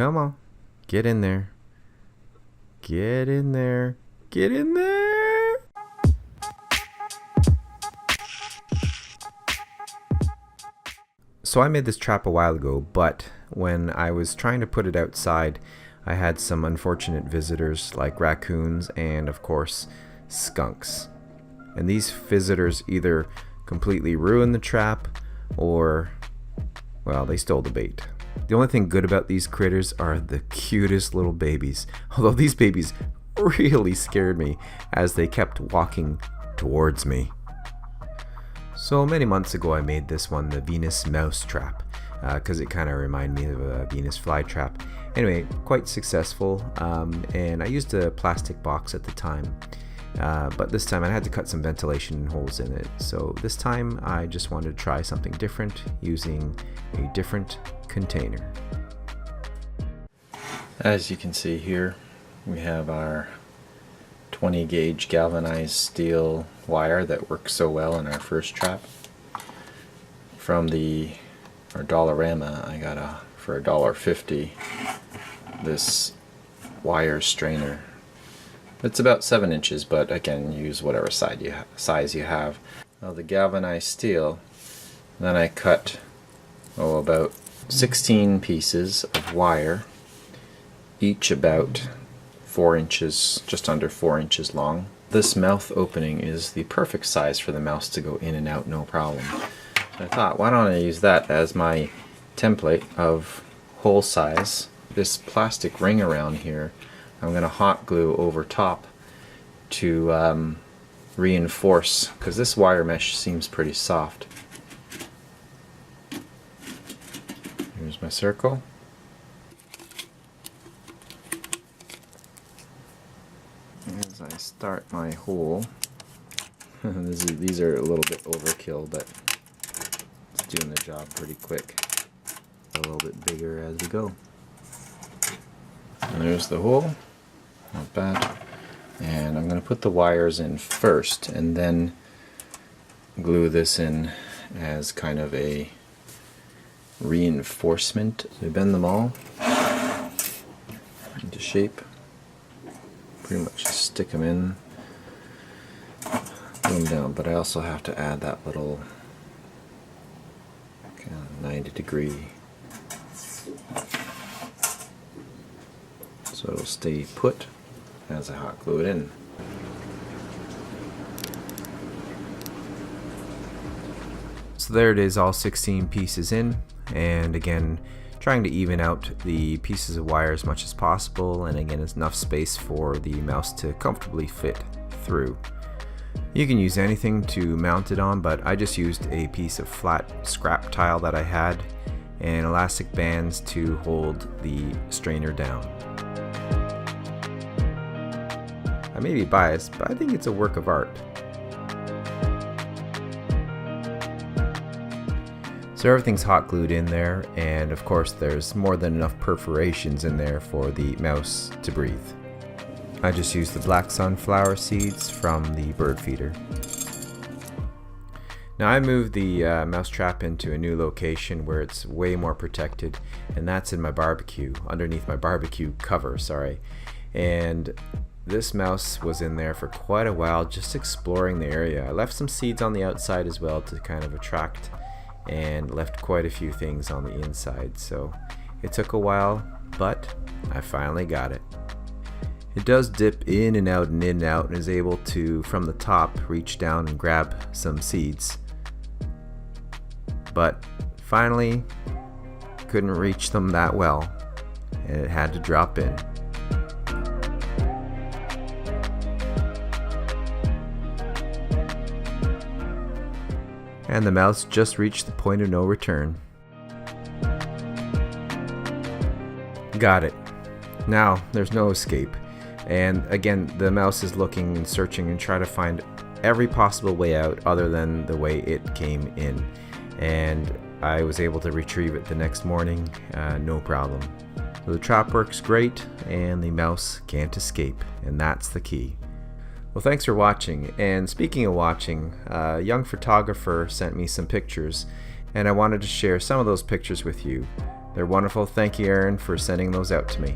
Come on. Get in there. Get in there. Get in there. So I made this trap a while ago, but when I was trying to put it outside, I had some unfortunate visitors like raccoons and, of course, skunks. And these visitors either completely ruined the trap or, well, they stole the bait. The only thing good about these critters are the cutest little babies, although these babies really scared me as they kept walking towards me. So many months ago I made this one the Venus mouse trap because it kind of reminded me of a Venus fly trap. Anyway, quite successful, and I used a plastic box at the time, but this time I had to cut some ventilation holes in it. So this time I just wanted to try something different using a different container. As you can see here, we have our 20 gauge galvanized steel wire that works so well in our first trap. From our Dollarama, I got for $1.50 this wire strainer. It's about 7 inches, but again, use whatever size you have. Now the galvanized steel, then I cut about 16 pieces of wire, each about 4 inches, just under 4 inches long. This mouth opening is the perfect size for the mouse to go in and out, no problem. So I thought, why don't I use that as my template of hole size. This plastic ring around here, I'm going to hot glue over top to reinforce, because this wire mesh seems pretty soft. Here's my circle. As I start my hole, these are a little bit overkill, but it's doing the job pretty quick. A little bit bigger as we go. And there's the hole, not bad. And I'm going to put the wires in first and then glue this in as kind of a reinforcement. So we bend them all into shape. Pretty much just stick them in, glue them down, but I also have to add that little kind of 90-degree so it'll stay put as I hot glue it in. So there it is, all 16 pieces in, and again trying to even out the pieces of wire as much as possible, and again it's enough space for the mouse to comfortably fit through. You can use anything to mount it on, but I just used a piece of flat scrap tile that I had and elastic bands to hold the strainer down. I may be biased, but I think it's a work of art. So everything's hot glued in there, and of course there's more than enough perforations in there for the mouse to breathe. I just used the black sunflower seeds from the bird feeder. Now I moved the mouse trap into a new location where it's way more protected, and that's in my barbecue, underneath my barbecue cover, sorry. And this mouse was in there for quite a while, just exploring the area. I left some seeds on the outside as well to kind of attract, and left quite a few things on the inside. So it took a while, but I finally got it. It does dip in and out and in and out, and is able to, from the top, reach down and grab some seeds. But finally, couldn't reach them that well, and it had to drop in. And the mouse just reached the point of no return. Got it. Now there's no escape. And again, the mouse is looking and searching and trying to find every possible way out other than the way it came in. And I was able to retrieve it the next morning, no problem. So the trap works great and the mouse can't escape, and that's the key. Well, thanks for watching, and speaking of watching, a young photographer sent me some pictures, and I wanted to share some of those pictures with you. They're wonderful. Thank you, Aaron, for sending those out to me.